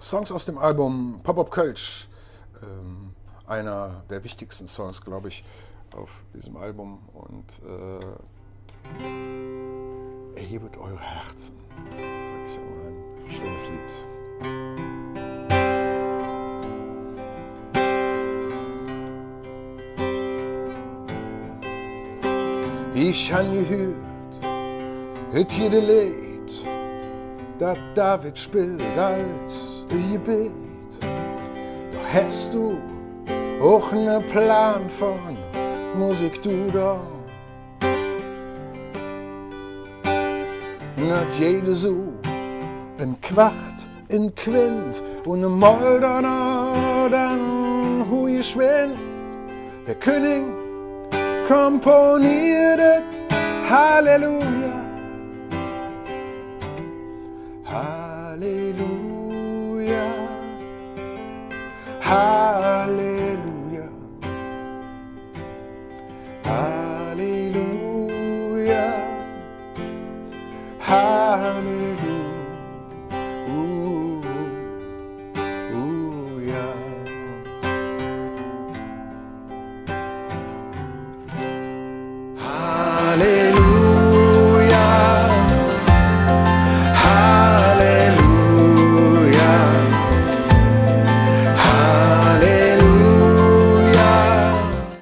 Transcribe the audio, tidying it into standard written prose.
Songs aus dem Album Pop-Up Kölsch. Einer der wichtigsten Songs, glaube ich, auf diesem Album. Und erhebet eure Herzen, sage ich immer, ein schönes Lied. Ich han gehört, hört jede Lied, dat David spielt als Gebet. Doch hast du auch ne Plan von Musik, du da? Nicht jede so ein Quart, ein Quint und ein Moll dann hu geschwind. Der König komponierte Halleluja, Halleluja, Halleluja.